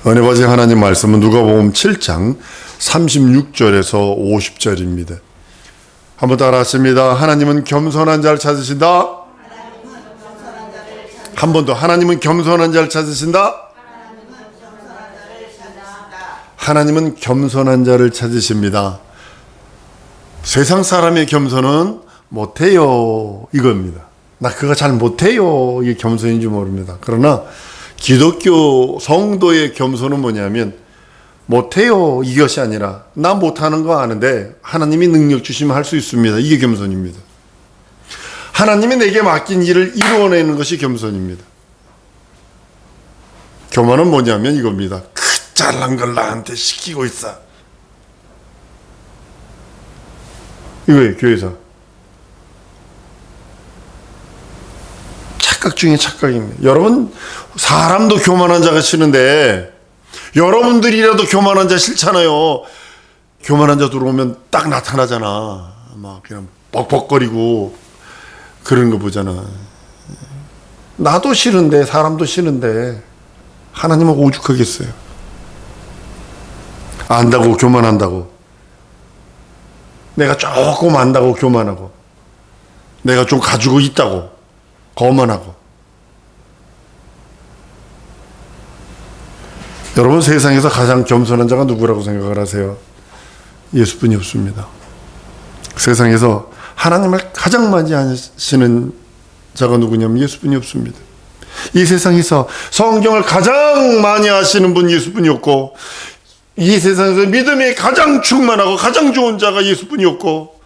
은혜 받으신 하나님 말씀은 누가복음 7장 36절에서 50절입니다. 한번 따라 하십니다. 하나님은 겸손한 자를 찾으신다. 한 번 더. 하나님은 겸손한 자를 찾으신다. 하나님은 겸손한 자를 찾으십니다. 세상 사람의 겸손은 못해요 이겁니다. 나 그거 잘 못해요, 이게 겸손인지 모릅니다. 그러나 기독교 성도의 겸손은 뭐냐면 못해요 이것이 아니라 나 못하는 거 아는데 하나님이 능력 주시면 할 수 있습니다. 이게 겸손입니다. 하나님이 내게 맡긴 일을 이루어내는 것이 겸손입니다. 교만은 뭐냐면 이겁니다. 그 잘난 걸 나한테 시키고 있어. 이거예요. 교회에서 착각 중에 착각입니다. 여러분, 사람도 교만한 자가 싫은데 여러분들이라도 교만한 자 싫잖아요. 교만한 자 들어오면 딱 나타나잖아. 막 그냥 벅벅거리고 그런 거 보잖아. 나도 싫은데, 사람도 싫은데 하나님은 오죽하겠어요. 안다고 교만한다고, 내가 조금 안다고 교만하고, 내가 좀 가지고 있다고 거만하고. 여러분, 세상에서 가장 겸손한 자가 누구라고 생각을 하세요? 예수뿐이 없습니다. 세상에서 하나님을 가장 많이 아시는 자가 누구냐면 예수뿐이 없습니다. 이 세상에서 성경을 가장 많이 아시는 분 예수뿐이 없고, 이 세상에서 믿음이 가장 충만하고 가장 좋은 자가 예수뿐이 없고,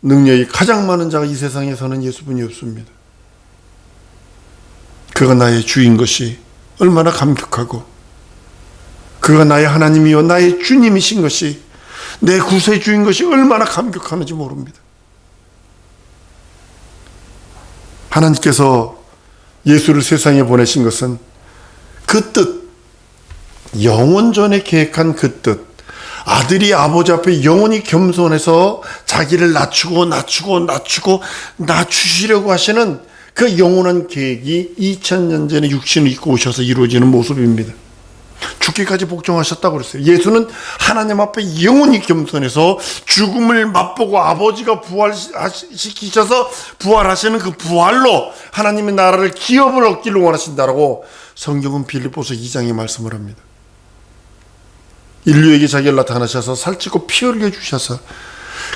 능력이 가장 많은 자가 이 세상에서는 예수뿐이 없습니다. 그가 나의 주인 것이 얼마나 감격하고, 그가 나의 하나님이요 나의 주님이신 것이, 내 구세주인 것이 얼마나 감격하는지 모릅니다. 하나님께서 예수를 세상에 보내신 것은 그 뜻, 영원전에 계획한 그 뜻, 아들이 아버지 앞에 영원히 겸손해서 자기를 낮추고 낮추시려고 하시는 그 영원한 계획이 2000년 전에 육신을 입고 오셔서 이루어지는 모습입니다. 죽기까지 복종하셨다고 그랬어요. 예수는 하나님 앞에 영원히 겸손해서 죽음을 맛보고 아버지가 부활시키셔서 부활하시는 그 부활로 하나님의 나라를 기업을 얻기를 원하신다라고 성경은 빌립보서 2장에 말씀을 합니다. 인류에게 자기를 나타나셔서 살찌고 피 흘려 주셔서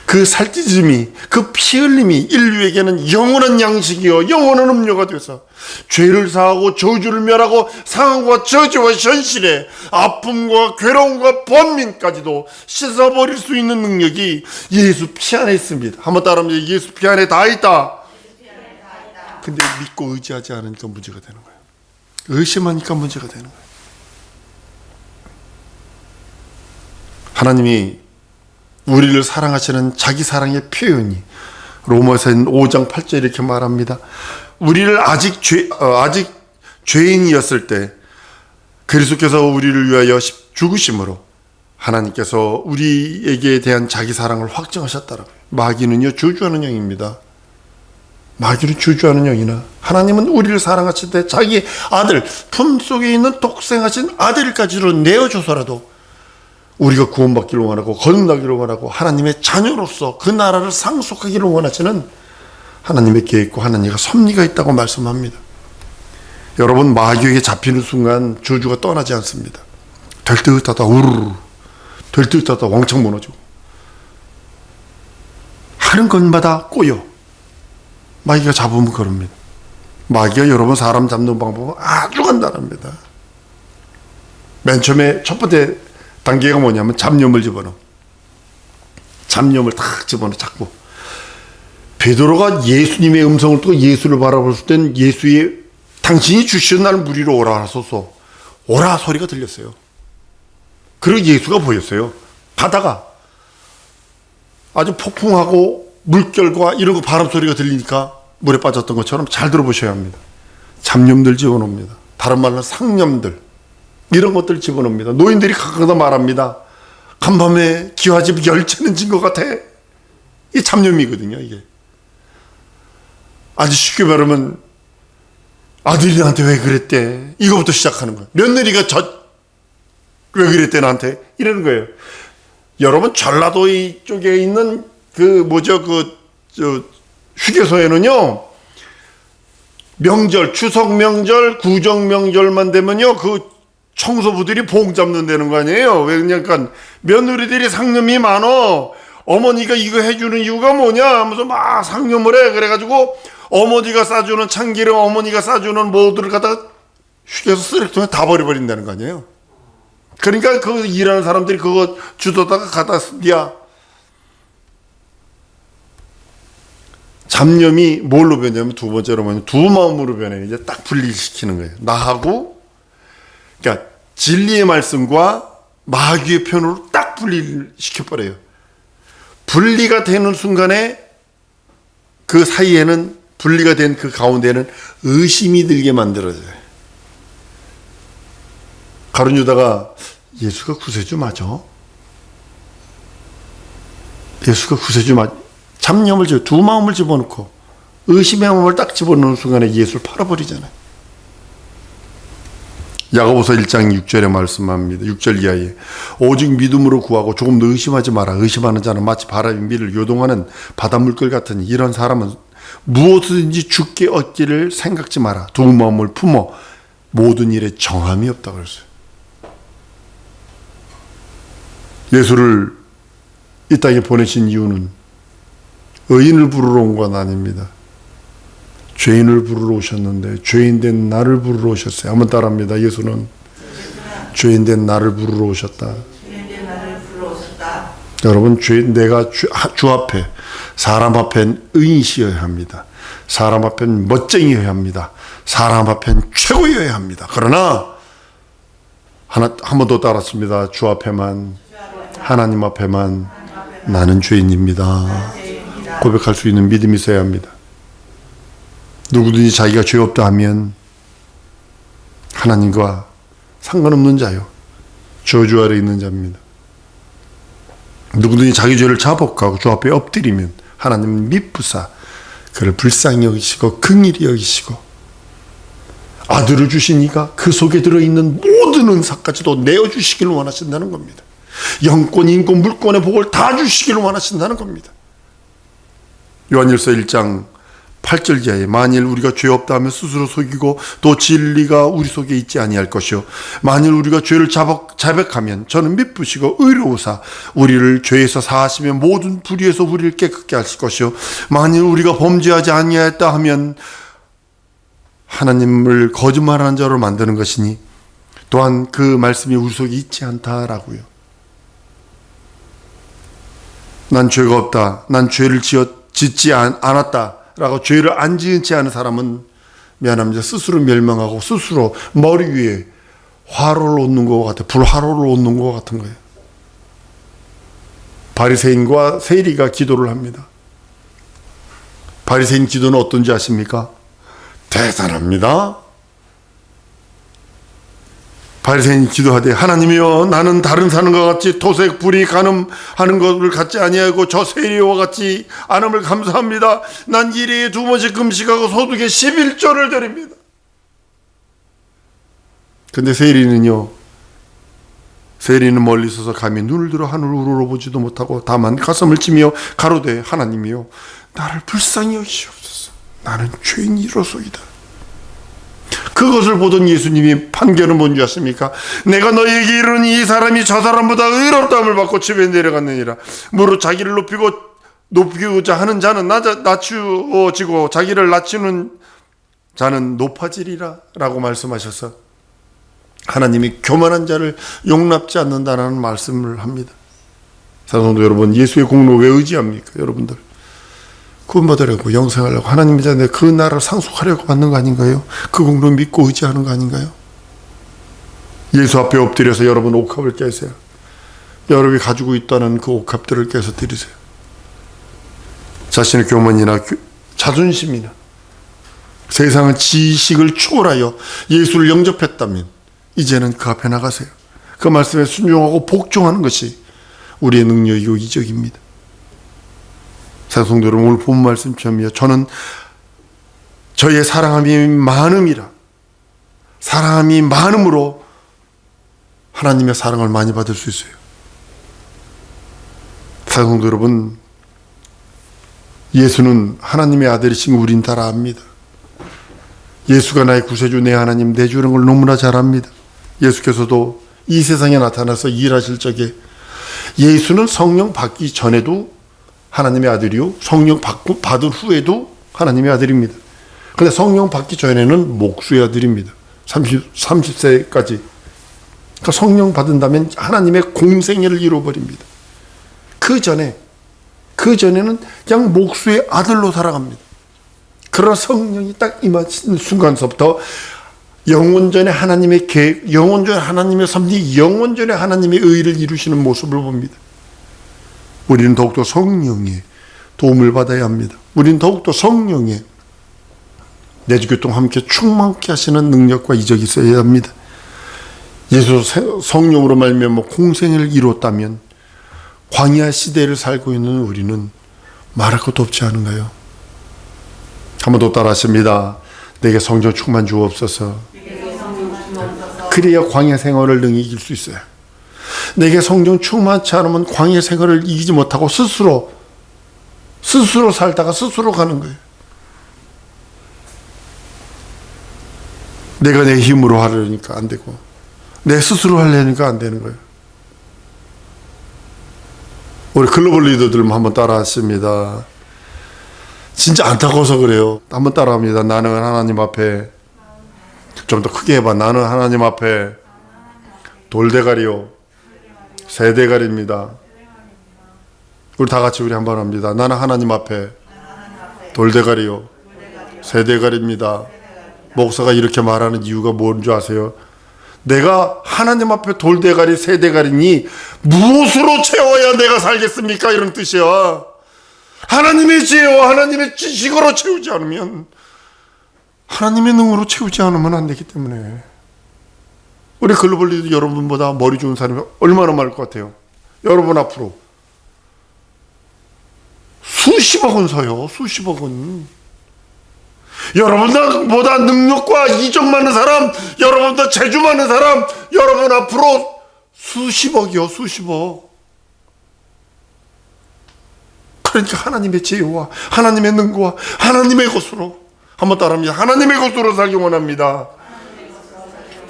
그 살찌짐이, 그 피 흘림이 인류에게는 영원한 양식이요 영원한 음료가 돼서 죄를 사하고 저주를 멸하고 상함과 저주와 현실에 아픔과 괴로움과 번민까지도 씻어버릴 수 있는 능력이 예수 피 안에 있습니다. 한번 따라하면 예수 피 안에 다 있다. 근데 믿고 의지하지 않으니까 문제가 되는 거예요. 의심하니까 문제가 되는 거예요. 하나님이 우리를 사랑하시는 자기 사랑의 표현이 로마서 5장 8절 이렇게 말합니다. 우리를 아직 죄인이었을 때 그리스도께서 우리를 위하여 죽으심으로 하나님께서 우리에게 대한 자기 사랑을 확증하셨다라고요. 마귀는요 저주하는 영입니다. 마귀는 저주하는 영이나 하나님은 우리를 사랑하실 때 자기 아들, 품속에 있는 독생하신 아들까지로 내어줘서라도 우리가 구원받기를 원하고 거듭나기를 원하고 하나님의 자녀로서 그 나라를 상속하기를 원하시는 하나님의 계획과 하나님의 섭리가 있다고 말씀합니다. 여러분, 마귀에게 잡히는 순간 저주가 떠나지 않습니다. 될 듯 하다 우르르, 될 듯 하다 왕창 무너지고, 하는 것마다 꼬여. 마귀가 잡으면 그럽니다. 마귀가 여러분 사람 잡는 방법은 아주 간단합니다. 맨 처음에 첫 번째 단계가 뭐냐면 잡념을 집어넣어. 잡념을 탁 집어넣어 자꾸. 베드로가 예수님의 음성을 듣고 예수를 바라봤을 땐 예수의 당신이 주시는 날 무리로 오라 하소서, 오라 소리가 들렸어요. 그리고 예수가 보였어요. 바다가 아주 폭풍하고 물결과 이런 거 바람 소리가 들리니까 물에 빠졌던 것처럼 잘 들어보셔야 합니다. 잡념들 집어넣습니다. 다른 말로 상념들, 이런 것들 집어넣습니다. 노인들이 가끔가다 말합니다. 간밤에 기와집 열차는 진 것 같아. 이 잡념이거든요. 이게 아주 쉽게 말하면 아들이 나한테 왜 그랬대, 이거부터 시작하는 거예요. 며느리가 왜 그랬대 나한테? 이러는 거예요. 여러분 전라도 이쪽에 있는 휴게소에는요, 명절, 추석 명절, 구정 명절만 되면요, 청소부들이 봉 잡는다는 거 아니에요. 왜 그러니까 며느리들이 상념이 많어. 어머니가 이거 해주는 이유가 뭐냐 하면서 막 상념을 해. 그래가지고 어머니가 싸주는 참기름, 어머니가 싸주는 뭐들을 갖다가 휴게소 쓰레기통에 다 버려버린다는 거 아니에요. 그러니까 그 일하는 사람들이 그거 주워다가 갖다 쓴디야. 잡념이 뭘로 변하냐면 두 번째로 뭐냐면 두 마음으로 변해요. 이제 딱 분리시키는 거예요. 나하고, 그러니까 진리의 말씀과 마귀의 편으로 딱 분리를 시켜버려요. 분리가 되는 순간에 그 사이에는, 분리가 된 그 가운데는 의심이 들게 만들어져요. 가룟 유다가 예수가 구세주 맞아? 예수가 구세주 맞아? 잡념을 두 마음을 집어넣고 의심의 마음을 딱 집어넣는 순간에 예수를 팔아버리잖아요. 야고보서 1장 6절에 말씀합니다. 6절 이하에 오직 믿음으로 구하고 조금 더 의심하지 마라. 의심하는 자는 마치 바람이 밀을 요동하는 바닷물결 같으니 이런 사람은 무엇이든지 죽게 얻기를 생각지 마라. 두 마음을 품어 모든 일에 정함이 없다고 그랬어요. 예수를 이 땅에 보내신 이유는 의인을 부르러 온 건 아닙니다. 죄인을 부르러 오셨는데 죄인된 나를 부르러 오셨어요. 한번 따라합니다. 예수는 죄인된 나를 부르러 오셨다. 여러분, 내가 주 앞에, 사람 앞엔 의인이어야 합니다. 사람 앞엔 멋쟁이여야 합니다. 사람 앞엔 최고여야 합니다. 그러나 한 번 더 따랐습니다. 주 앞에만, 하나님 앞에만 나는 죄인입니다. 고백할 수 있는 믿음이 있어야 합니다. 누구든지 자기가 죄 없다 하면 하나님과 상관없는 자요, 저주 아래 있는 자입니다. 누구든지 자기 죄를 자복하고 주 앞에 엎드리면 하나님은 미쁘사 그를 불쌍히 여기시고 긍휼히 여기시고 아들을 주신 이가 그 속에 들어있는 모든 은사까지도 내어주시기를 원하신다는 겁니다. 영권, 인권, 물권의 복을 다 주시기를 원하신다는 겁니다. 요한일서 1장 8절 이하에 만일 우리가 죄 없다 하면 스스로 속이고 또 진리가 우리 속에 있지 아니할 것이요 만일 우리가 죄를 자백하면 저는 미쁘시고 의로우사 우리를 죄에서 사하시며 모든 불의에서 우리를 깨끗게 하실 것이요 만일 우리가 범죄하지 아니하였다 하면 하나님을 거짓말하는 자로 만드는 것이니 또한 그 말씀이 우리 속에 있지 않다라고요. 난 죄가 없다, 난 죄를 짓지 않았다 라고 죄를 안 지은치 않은 사람은 미안합니다. 스스로 멸망하고 스스로 머리 위에 화로를 얻는 것 같아요. 불화로를 얻는 것 같은 거예요. 바리새인과 세리가 기도를 합니다. 바리새인 기도는 어떤지 아십니까? 대단합니다. 바리새인이 기도하되 하나님이여 나는 다른 사람과 같이 토색 불이 간음하는 것을 갖지 아니하고 저 세리와 같이 안함을 감사합니다. 난 일일이 2번씩 금식하고 소득의 11조를 드립니다. 근데 세리는 멀리 서서 감히 눈을 들어 하늘을 우러러보지도 못하고 다만 가슴을 치며 가로되 하나님이여 나를 불쌍히 여기시옵소서. 나는 죄인이로소이다. 그것을 보던 예수님이 판결은 뭔지 아십니까? 내가 너에게 이르니 이 사람이 저 사람보다 의롭다함을 받고 집에 내려갔느니라. 무릇 자기를 높이고자 하는 자는 낮추어지고 자기를 낮추는 자는 높아지리라 라고 말씀하셔서 하나님이 교만한 자를 용납지 않는다는 말씀을 합니다. 사랑하는 여러분, 예수의 공로 왜 의지합니까? 여러분들 구원받으려고 영생하려고 하나님의 자녀 그 나라를 상속하려고 받는 거 아닌가요? 그 공로 믿고 의지하는 거 아닌가요? 예수 앞에 엎드려서 여러분 옥합을 깨세요. 여러분이 가지고 있다는 그 옥합들을 깨서 드리세요. 자신의 교만이나 자존심이나 세상의 지식을 초월하여 예수를 영접했다면 이제는 그 앞에 나가세요. 그 말씀에 순종하고 복종하는 것이 우리의 능력이고 이적입니다. 사성도 여러분, 오늘 본 말씀처럼요, 저는 저의 사랑함이 많음이라, 사랑함이 많음으로 하나님의 사랑을 많이 받을 수 있어요. 사랑성도 여러분, 예수는 하나님의 아들이신 걸 우린 다 압니다. 예수가 나의 구세주, 내 하나님, 내 주라는 걸 너무나 잘 압니다. 예수께서도 이 세상에 나타나서 일하실 적에 예수는 성령 받기 전에도 하나님의 아들이요, 성령 받은 후에도 하나님의 아들입니다. 그런데 성령 받기 전에는 목수의 아들입니다. 30세까지. 그러니까 성령 받은다면 하나님의 공생애를 이루어버립니다. 그 전에는 그냥 목수의 아들로 살아갑니다. 그러나 성령이 딱 임하신 순간서부터 영원전에 하나님의 계획, 영원전에 하나님의 섭리, 영원전에 하나님의 의를 이루시는 모습을 봅니다. 우리는 더욱더 성령의 도움을 받아야 합니다. 우리는 더욱더 성령의 내주교통 함께 충만케 하시는 능력과 이적이 있어야 합니다. 예수 성령으로 말미암아 공생을 이뤘다면 광야 시대를 살고 있는 우리는 말할 것도 없지 않은가요? 한 번 더 따라하십니다. 내게 성령 충만 주옵소서. 그래야 광야 생활을 능히 이길 수 있어요. 내게 성령 충만치 않으면 광야 생활을 이기지 못하고 스스로 살다가 스스로 가는 거예요. 내가 내 힘으로 하려니까 안 되고 내 스스로 하려니까 안 되는 거예요. 우리 글로벌 리더들만 한번 따라하십니다. 진짜 안타까워서 그래요. 한번 따라합니다. 나는 하나님 앞에, 좀 더 크게 해봐. 나는 하나님 앞에 돌대가리요 새대가리입니다. 우리 다 같이 우리 한번 합니다. 나는 하나님 앞에 돌대가리요 새대가리입니다. 목사가 이렇게 말하는 이유가 뭔 줄 아세요? 내가 하나님 앞에 돌대가리 새대가리니 무엇으로 채워야 내가 살겠습니까? 이런 뜻이야. 하나님의 지혜와 하나님의 지식으로 채우지 않으면, 하나님의 능으로 채우지 않으면 안 되기 때문에. 우리 글로벌 리더 여러분보다 머리 좋은 사람이 얼마나 많을 것 같아요? 여러분 앞으로 수십억 원 서요. 수십억 원. 여러분보다 능력과 이적 많은 사람, 여러분보다 재주 많은 사람, 여러분 앞으로 수십억이요, 수십억. 그러니까 하나님의 지혜와 하나님의 능과 하나님의 것으로, 한번 따라합니다. 하나님의 것으로 살기 원합니다.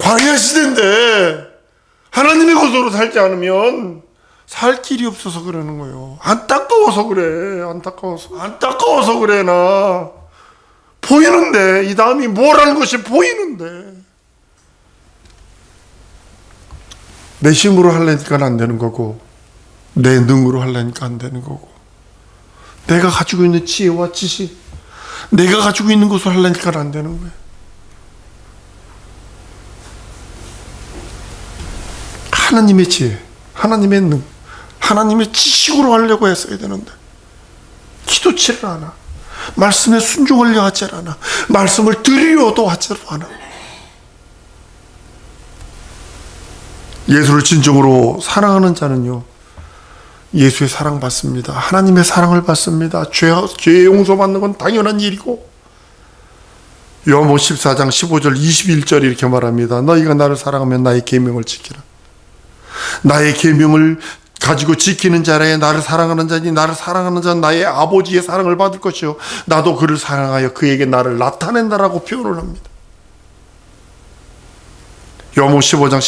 광야 시대인데 하나님의 것으로 살지 않으면 살 길이 없어서 그러는 거예요. 안타까워서 그래. 안타까워서 그래. 나 보이는데, 이 다음이 뭐라는 것이 보이는데 내 힘으로 하려니까 안 되는 거고, 내 능으로 하려니까 안 되는 거고, 내가 가지고 있는 지혜와 지식, 내가 가지고 있는 것을 하려니까 안 되는 거예요. 하나님의 지혜, 하나님의 능, 하나님의 지식으로 하려고 했어야 되는데 기도치를 않아. 말씀에 순종하려 하지 않아. 말씀을 들으려도 하지 않아. 예수를 진정으로 사랑하는 자는요, 예수의 사랑 받습니다. 하나님의 사랑을 받습니다. 죄 용서받는 건 당연한 일이고, 요한복음 14장 15절 21절 이렇게 말합니다. 너희가 나를 사랑하면 나의 계명을 지키라. 나의 계명을 가지고 지키는 자라에 나를 사랑하는 자니, 나를 사랑하는 자는 나의 아버지의 사랑을 받을 것이요 나도 그를 사랑하여 그에게 나를 나타낸다라고 표현을 합니다. 요한복음 15장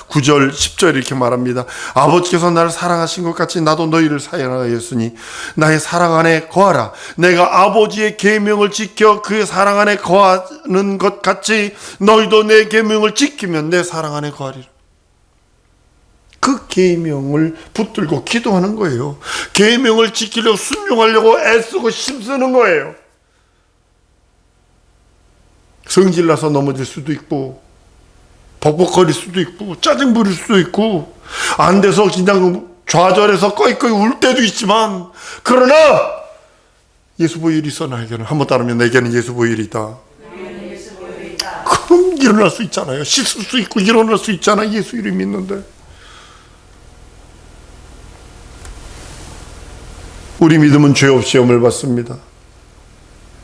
9절 10절 이렇게 말합니다. 아버지께서 나를 사랑하신 것 같이 나도 너희를 사랑하였으니 나의 사랑 안에 거하라. 내가 아버지의 계명을 지켜 그의 사랑 안에 거하는 것 같이 너희도 내 계명을 지키면 내 사랑 안에 거하리라. 그 계명을 붙들고 기도하는 거예요. 계명을 지키려고 순종하려고 애쓰고 힘쓰는 거예요. 성질나서 넘어질 수도 있고, 벅벅거릴 수도 있고, 짜증 부릴 수도 있고, 안 돼서 그냥 좌절해서 꺼이꺼이 울 때도 있지만, 그러나 예수 보혈이 있어 나에게는. 한번 따르면 내게는 예수 보혈이다. 그럼 일어날 수 있잖아요. 씻을 수 있고 일어날 수 있잖아. 예수 이름 믿는데. 우리 믿음은 죄 없이 시험을 받습니다.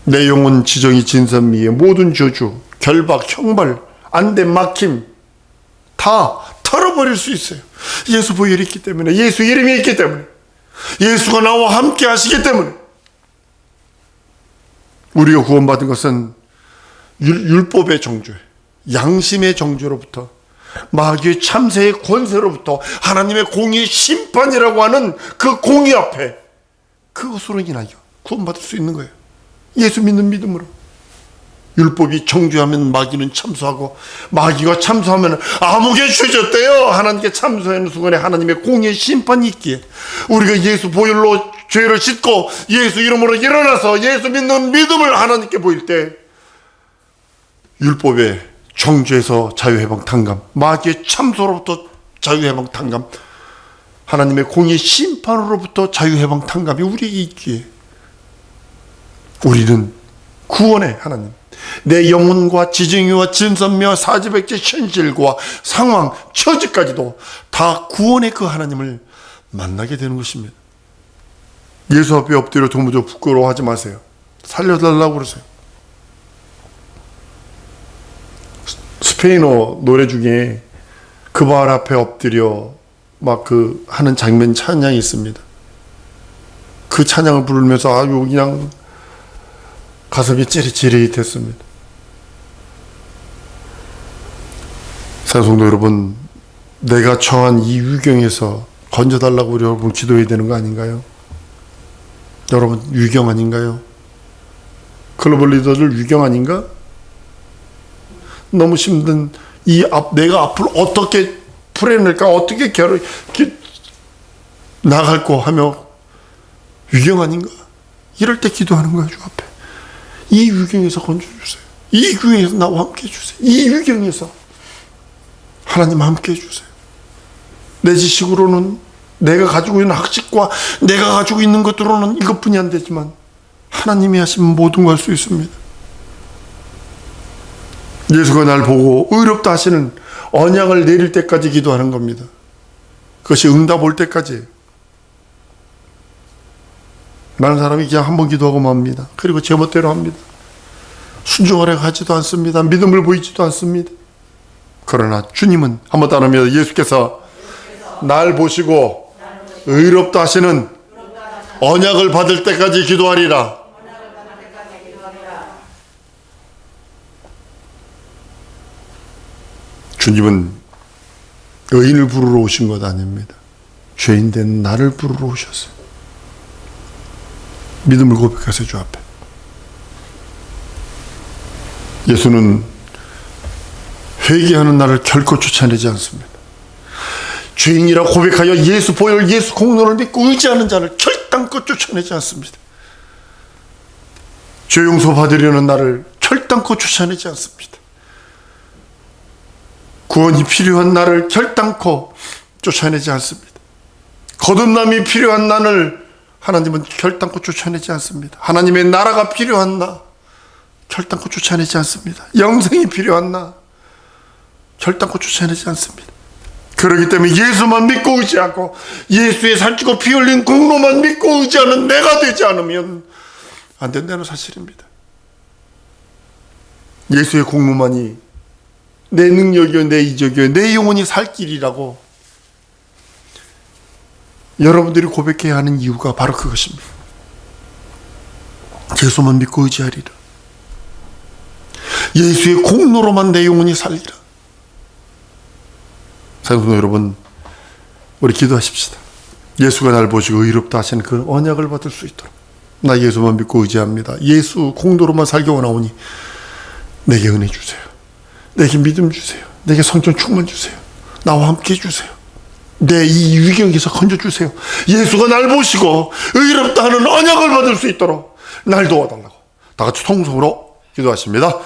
내 영혼 지정이 진선미에 모든 저주, 결박, 형벌, 안대, 막힘, 다 털어버릴 수 있어요. 예수 보혈이 있기 때문에, 예수 이름이 있기 때문에, 예수가 나와 함께 하시기 때문에. 우리가 구원받은 것은 율법의 정죄, 양심의 정죄로부터, 마귀의 참새의 권세로부터, 하나님의 공의 심판이라고 하는 그 공의 앞에, 그것으로 인하여 구원받을 수 있는 거예요. 예수 믿는 믿음으로. 율법이 정죄하면 마귀는 참소하고, 마귀가 참소하면 암흑에 죄졌대요. 하나님께 참소하는 순간에 하나님의 공의 심판이 있기에, 우리가 예수 보혈로 죄를 씻고 예수 이름으로 일어나서 예수 믿는 믿음을 하나님께 보일 때, 율법의 정죄에서 자유해방 탕감, 마귀의 참소로부터 자유해방 탕감, 하나님의 공의 심판으로부터 자유해방 탕감이 우리에게 있기에, 우리는 구원의 하나님, 내 영혼과 지정의와 진선미와 사지백제 현실과 상황, 처지까지도 다 구원의 그 하나님을 만나게 되는 것입니다. 예수 앞에 엎드려 도무지 부끄러워하지 마세요. 살려달라고 그러세요. 스페인어 노래 중에 그 발 앞에 엎드려 막 그 하는 장면 찬양이 있습니다. 그 찬양을 부르면서 아주 그냥 가슴이 찌릿찌릿했습니다. 사랑성도 여러분, 내가 처한 이 위경에서 건져달라고 우리 여러분 기도해야 되는 거 아닌가요? 여러분, 위경 아닌가요? 글로벌 리더들 위경 아닌가? 너무 힘든 내가 앞으로 어떻게 풀어낼까, 어떻게 나갈까 하며 위경 아닌가? 이럴 때 기도하는 거예요. 주 앞에 이 위경에서 건져주세요. 이 위경에서 나와 함께 해주세요. 이 위경에서 하나님 함께 해주세요. 내 지식으로는, 내가 가지고 있는 학식과 내가 가지고 있는 것들로는 이것뿐이 안 되지만 하나님이 하시면 모든 걸 할 수 있습니다. 예수가 날 보고 의롭다 하시는 언약을 내릴 때까지 기도하는 겁니다. 그것이 응답 올 때까지. 많은 사람이 그냥 한번 기도하고 맙니다. 그리고 제멋대로 합니다. 순종하려 하지도 않습니다. 믿음을 보이지도 않습니다. 그러나 주님은 한번 따라합니다. 예수께서 날 보시고 의롭다 하시는 언약을 받을 때까지 기도하리라. 주님은 의인을 부르러 오신 것 아닙니다. 죄인 된 나를 부르러 오셨어요. 믿음을 고백하세요. 주 앞에. 예수는 회개하는 나를 결코 쫓아내지 않습니다. 죄인이라 고백하여 예수 보혈, 예수 공로를 믿고 의지하는 자를 결단코 쫓아내지 않습니다. 죄 용서 받으려는 나를 결단코 쫓아내지 않습니다. 구원이 필요한 나를 결단코 쫓아내지 않습니다. 거듭남이 필요한 나를 하나님은 결단코 쫓아내지 않습니다. 하나님의 나라가 필요한 나 결단코 쫓아내지 않습니다. 영생이 필요한 나 결단코 쫓아내지 않습니다. 그렇기 때문에 예수만 믿고 의지하고 예수의 살찌고 피 흘린 공로만 믿고 의지하는 내가 되지 않으면 안 된다는 사실입니다. 예수의 공로만이 내 능력이요, 내 이적이요, 내 영혼이 살 길이라고 여러분들이 고백해야 하는 이유가 바로 그것입니다. 예수만 믿고 의지하리라. 예수의 공로로만 내 영혼이 살리라. 사랑하는 여러분, 우리 기도하십시다. 예수가 날 보시고 의롭다 하시는 그 언약을 받을 수 있도록 나 예수만 믿고 의지합니다. 예수 공로로만 살기 원하오니 내게 은혜 주세요. 내게 믿음 주세요. 내게 성령 충만 주세요. 나와 함께 해주세요. 내 이 위경에서 건져주세요. 예수가 날 보시고 의롭다 하는 언약을 받을 수 있도록 날 도와달라고 다 같이 통성으로 기도하십니다.